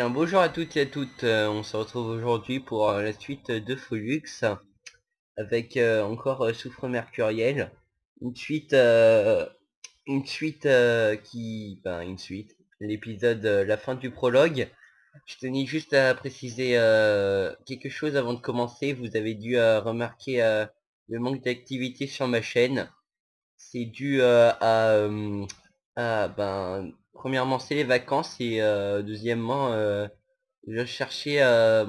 bien, bonjour à toutes et à toutes. On se retrouve aujourd'hui pour la suite de Folux avec encore Soufre Mercuriel. Une suite, une suite. L'épisode, la fin du prologue. Je tenais juste à préciser quelque chose avant de commencer. Vous avez dû remarquer le manque d'activité sur ma chaîne. C'est dû premièrement, c'est les vacances et deuxièmement, je cherchais un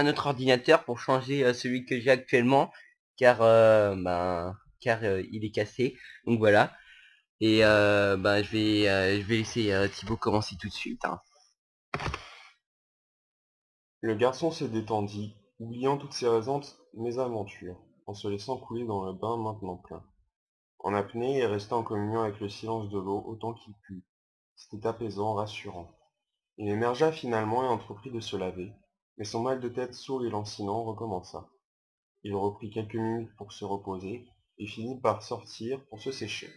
autre ordinateur pour changer celui que j'ai actuellement, car il est cassé. Donc voilà. Et je vais laisser Thibaut commencer tout de suite, hein. Le garçon se détendit, oubliant toutes ses récentes mésaventures, en se laissant couler dans le bain maintenant plein. En apnée et restant en communion avec le silence de l'eau autant qu'il put. C'était apaisant, rassurant. Il émergea finalement et entreprit de se laver, mais son mal de tête sourd et lancinant recommença. Il reprit quelques minutes pour se reposer, et finit par sortir pour se sécher.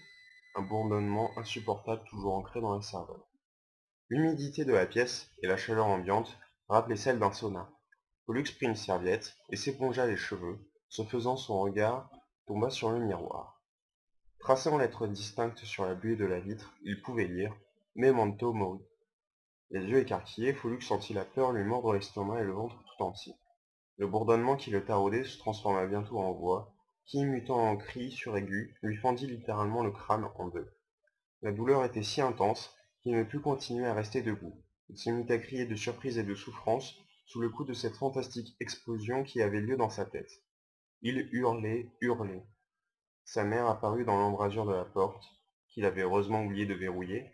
Un bourdonnement insupportable toujours ancré dans la cervelle. L'humidité de la pièce et la chaleur ambiante rappelaient celle d'un sauna. Pollux prit une serviette et s'épongea les cheveux, se faisant son regard tomba sur le miroir. Tracé en lettres distinctes sur la buée de la vitre, il pouvait lire Memento Mori. Les yeux écarquillés, Pollux sentit la peur lui mordre l'estomac et le ventre tout entier. Le bourdonnement qui le taraudait se transforma bientôt en voix, qui, mutant en cri suraigu, lui fendit littéralement le crâne en deux. La douleur était si intense qu'il ne put continuer à rester debout. Il se mit à crier de surprise et de souffrance sous le coup de cette fantastique explosion qui avait lieu dans sa tête. Il hurlait, hurlait. Sa mère apparut dans l'embrasure de la porte, qu'il avait heureusement oublié de verrouiller.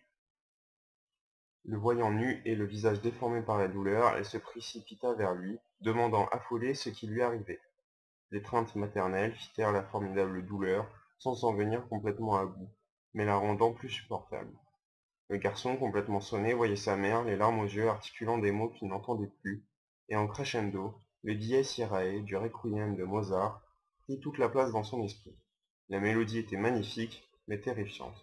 Le voyant nu et le visage déformé par la douleur, elle se précipita vers lui, demandant affolée ce qui lui arrivait. L'étreinte maternelle fit taire la formidable douleur, sans en venir complètement à bout, mais la rendant plus supportable. Le garçon, complètement sonné, voyait sa mère, les larmes aux yeux, articulant des mots qu'il n'entendait plus, et en crescendo, le Dies Irae du Requiem de Mozart prit toute la place dans son esprit. La mélodie était magnifique, mais terrifiante.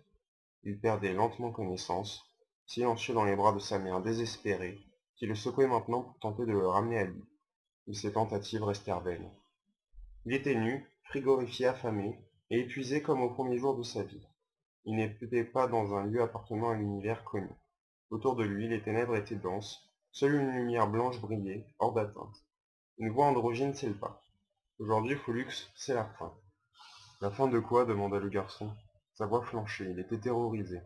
Il perdait lentement connaissance, silencieux dans les bras de sa mère désespérée, qui le secouait maintenant pour tenter de le ramener à lui. Mais ses tentatives restèrent vaines. Il était nu, frigorifié, affamé, et épuisé comme au premier jour de sa vie. Il n'était pas dans un lieu appartenant à l'univers connu. Autour de lui, les ténèbres étaient denses, seule une lumière blanche brillait, hors d'atteinte. Une voix androgyne s'éleva. Aujourd'hui, Pollux, c'est la fin. La fin de quoi demanda le garçon. Sa voix flanchait, il était terrorisé.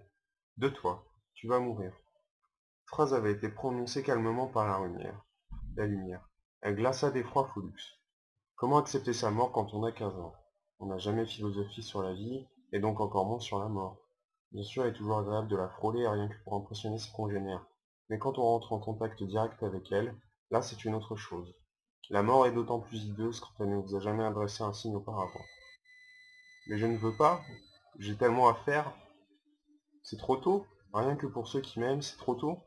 De toi, tu vas mourir. La phrase avait été prononcée calmement par la lumière. La lumière. Elle glaça d'effroi Pollux. Comment accepter sa mort quand on a 15 ans? On n'a jamais philosophie sur la vie, et donc encore moins sur la mort. Bien sûr, il est toujours agréable de la frôler rien que pour impressionner ses congénères. Mais quand on rentre en contact direct avec elle, là c'est une autre chose. La mort est d'autant plus hideuse quand elle ne vous a jamais adressé un signe auparavant. Mais je ne veux pas, j'ai tellement à faire. C'est trop tôt, rien que pour ceux qui m'aiment, c'est trop tôt.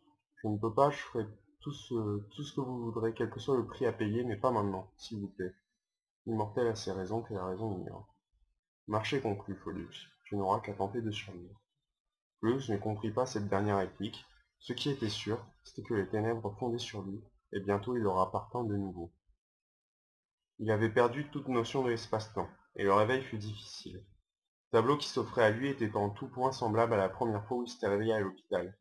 Je ne peux pas, je ferai tout ce que vous voudrez, quel que soit le prix à payer, mais pas maintenant, s'il vous plaît. L'immortel a ses raisons que la raison ignore. Marché conclu, Pollux, tu n'auras qu'à tenter de survivre. Pollux ne comprit pas cette dernière réplique. Ce qui était sûr, c'était que les ténèbres fondaient sur lui, et bientôt il leur appartint de nouveau. Il avait perdu toute notion de l'espace-temps, et le réveil fut difficile. Le tableau qui s'offrait à lui était en tout point semblable à la première fois où il s'était réveillé à l'hôpital.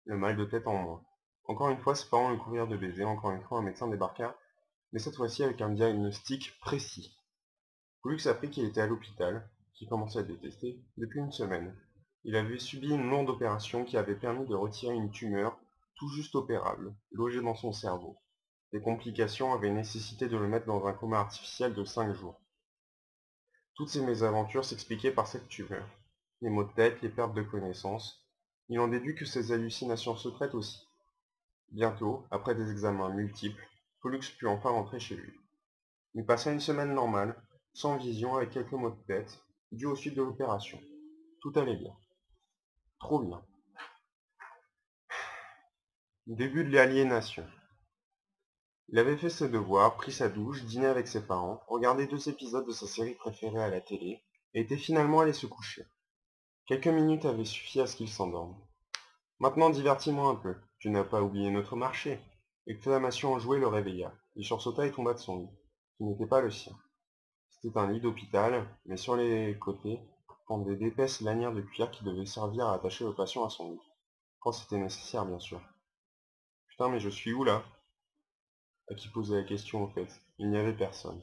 Le mal de tête en moins. Encore une fois, ses parents le couvrirent de baisers, encore une fois un médecin débarqua, mais cette fois-ci avec un diagnostic précis. Pollux apprit qu'il était à l'hôpital, qu'il commençait à détester, depuis une semaine. Il avait subi une lourde opération qui avait permis de retirer une tumeur tout juste opérable, logée dans son cerveau. Les complications avaient nécessité de le mettre dans un coma artificiel de 5 jours. Toutes ces mésaventures s'expliquaient par cette tumeur. Les maux de tête, les pertes de connaissance. Il en déduit que ses hallucinations secrètes aussi. Bientôt, après des examens multiples, Pollux put enfin rentrer chez lui. Il passa une semaine normale, sans vision, avec quelques maux de tête, dus aux suites de l'opération. Tout allait bien. Trop bien. Début de l'aliénation. Il avait fait ses devoirs, pris sa douche, dîné avec ses parents, regardé 2 épisodes de sa série préférée à la télé, et était finalement allé se coucher. Quelques minutes avaient suffi à ce qu'il s'endorme. Maintenant, divertis-moi un peu. Tu n'as pas oublié notre marché. L'exclamation enjouée le réveilla. Il sursauta et tomba de son lit, qui n'était pas le sien. C'était un lit d'hôpital, mais sur les côtés pendaient d'épaisses lanières de cuir qui devaient servir à attacher le patient à son lit. Quand c'était nécessaire, bien sûr. Putain, mais je suis où là? À qui poser la question au fait? Il n'y avait personne.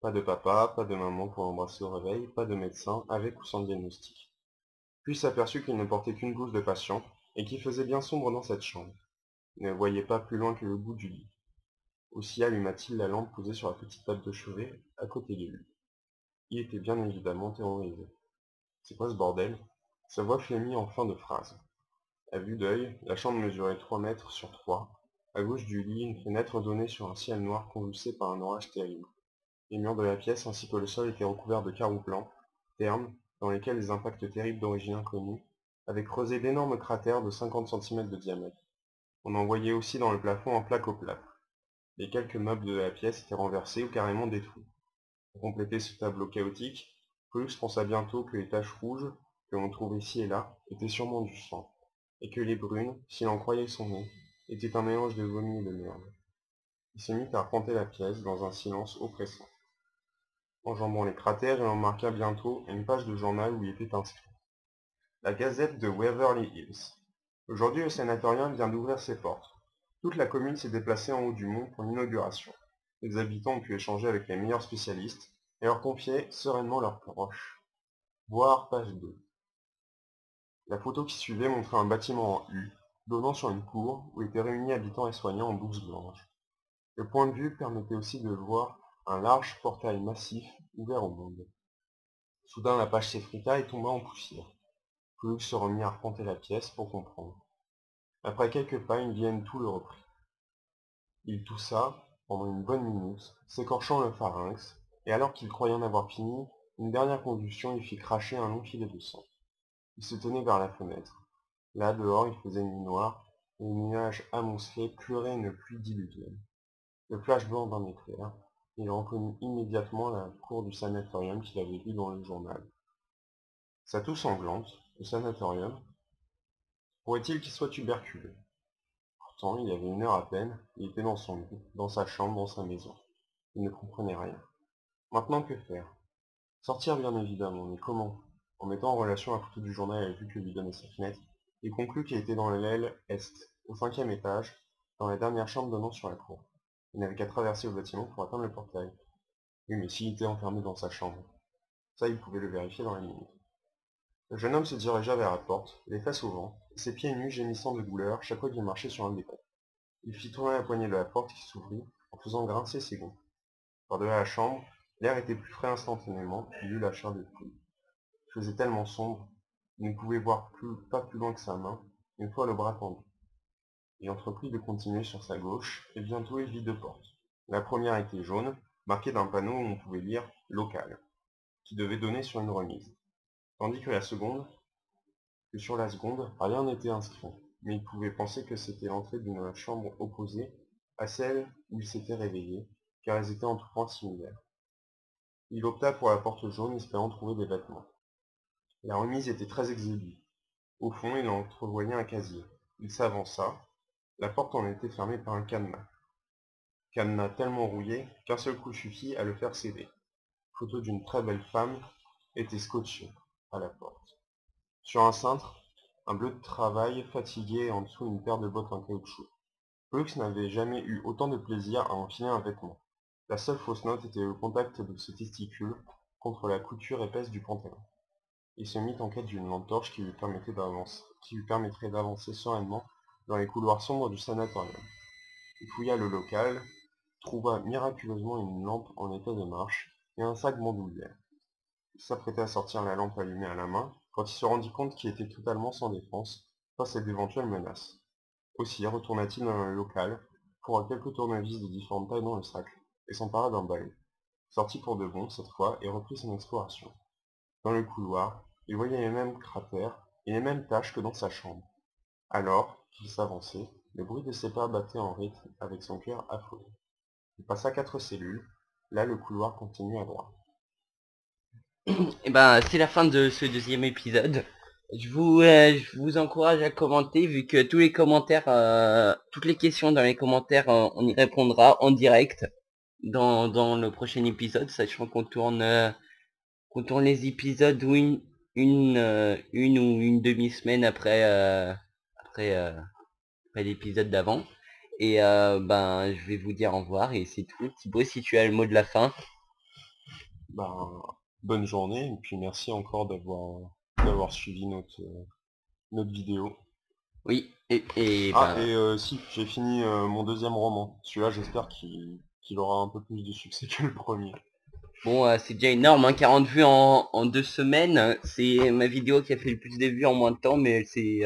Pas de papa, pas de maman pour l'embrasser au réveil, pas de médecin, avec ou sans diagnostic. Puis s'aperçut qu'il ne portait qu'une blouse de patient, et qu'il faisait bien sombre dans cette chambre. Il ne voyait pas plus loin que le bout du lit. Aussi alluma-t-il la lampe posée sur la petite patte de chevet, à côté de lui. Il était bien évidemment terrorisé. C'est quoi ce bordel? Sa voix flémit en fin de phrase. À vue d'œil, la chambre mesurait 3 mètres sur 3. À gauche du lit, une fenêtre donnait sur un ciel noir convulsé par un orage terrible. Les murs de la pièce ainsi que le sol étaient recouverts de carreaux blancs, ternes, dans lesquels les impacts terribles d'origine inconnue avaient creusé d'énormes cratères de 50 cm de diamètre. On en voyait aussi dans le plafond en plaques au plâtre. Les quelques meubles de la pièce étaient renversés ou carrément détruits. Pour compléter ce tableau chaotique, Pollux pensa bientôt que les taches rouges, que l'on trouvait ici et là, étaient sûrement du sang, et que les brunes, s'il en croyait son nez, étaient un mélange de vomi et de merde. Il se mit à arpenter la pièce dans un silence oppressant. Enjambant les cratères, il en marqua bientôt une page de journal où il était inscrit. La Gazette de Waverly Hills. Aujourd'hui, le sanatorium vient d'ouvrir ses portes. Toute la commune s'est déplacée en haut du mont pour l'inauguration. Les habitants ont pu échanger avec les meilleurs spécialistes et leur confier sereinement leurs proches. Voir page 2. La photo qui suivait montrait un bâtiment en U, donnant sur une cour où étaient réunis habitants et soignants en blouse blanche. Le point de vue permettait aussi de voir un large portail massif ouvert au monde. Soudain la page s'effrita et tomba en poussière. Pollux se remit à arpenter la pièce pour comprendre. Après quelques pas, une vieille toux le reprit. Il toussa pendant une bonne minute, s'écorchant le pharynx, et alors qu'il croyait en avoir fini, une dernière convulsion lui fit cracher un long filet de sang. Il se tenait vers la fenêtre. Là, dehors, il faisait nuit noire, et les nuages amoncelés pleuraient une pluie diluvienne. Le flash blanc d'un éclair, il reconnut immédiatement la cour du sanatorium qu'il avait vue dans le journal. Sa toux sanglante, le sanatorium, pourrait-il qu'il soit tuberculeux? Pourtant, il y avait 1 heure à peine, il était dans son lit, dans sa chambre, dans sa maison. Il ne comprenait rien. Maintenant, que faire? Sortir, bien évidemment, mais comment? En mettant en relation la photo du journal et la vue que lui donnait sa fenêtre, il conclut qu'il était dans l'aile est, au 5e étage, dans la dernière chambre donnant sur la cour. Il n'avait qu'à traverser le bâtiment pour atteindre le portail. Oui, mais s'il était enfermé dans sa chambre, ça il pouvait le vérifier dans la minute. Le jeune homme se dirigea vers la porte, les fesses au vent, ses pieds nus gémissant de douleur chaque fois qu'il marchait sur un des pas. Il fit tourner la poignée de la porte qui s'ouvrit, en faisant grincer ses gonds. Par-delà la chambre, l'air était plus frais instantanément, il eut la chair de poule. Il faisait tellement sombre, il ne pouvait voir pas plus loin que sa main, une fois le bras tendu. Il entreprit de continuer sur sa gauche, et bientôt il vit 2 portes. La première était jaune, marquée d'un panneau où on pouvait lire « Local », qui devait donner sur une remise. Tandis que sur la seconde, rien n'était inscrit, mais il pouvait penser que c'était l'entrée d'une chambre opposée à celle où il s'était réveillé, car elles étaient en tout point similaires. Il opta pour la porte jaune, espérant trouver des vêtements. La remise était très exiguë. Au fond, il entrevoyait un casier. Il s'avança. La porte en était fermée par un cadenas. Cadenas tellement rouillé qu'un seul coup suffit à le faire céder. Photo d'une très belle femme était scotchée à la porte. Sur un cintre, un bleu de travail fatigué et en dessous une paire de bottes en caoutchouc. Pollux n'avait jamais eu autant de plaisir à enfiler un vêtement. La seule fausse note était le contact de ses testicules contre la couture épaisse du pantalon. Il se mit en quête d'une lampe torche qui lui permettrait d'avancer sereinement dans les couloirs sombres du sanatorium. Il fouilla le local, trouva miraculeusement une lampe en état de marche et un sac bandoulière. Il s'apprêtait à sortir la lampe allumée à la main quand il se rendit compte qu'il était totalement sans défense face à d'éventuelles menaces. Aussi retourna-t-il dans le local, fourra quelques tournevis de différentes tailles dans le sac et s'empara d'un balai. Sortit pour de bon cette fois et reprit son exploration. Dans le couloir, il voyait les mêmes cratères et les mêmes taches que dans sa chambre. Alors qu'il s'avançait, le bruit de ses pas battait en rythme avec son cœur affolé. Il passa 4 cellules, là le couloir continue à droite. Et ben c'est la fin de ce 2e épisode. Je vous encourage à commenter vu que tous les commentaires, toutes les questions dans les commentaires, on y répondra en direct dans le prochain épisode, sachant qu'on tourne les épisodes ou une ou une demi-semaine après l'épisode d'avant. Et ben je vais vous dire au revoir et c'est tout. Thibaut, si tu as le mot de la fin. Ben, bonne journée, et puis merci encore d'avoir suivi notre vidéo. Oui, et Ah, ben et si, j'ai fini mon deuxième roman. Celui-là, j'espère qu'il aura un peu plus de succès que le premier. bon, c'est déjà énorme, hein, 40 vues en 2 semaines. C'est ma vidéo qui a fait le plus de vues en moins de temps, mais c'est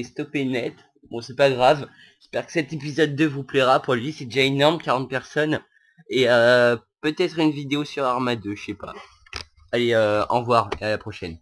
stoppé net. Bon, c'est pas grave. J'espère que cet épisode 2 vous plaira. Pour lui, c'est déjà énorme, 40 personnes. Et peut-être une vidéo sur Arma 2, je sais pas. Allez, au revoir et à la prochaine.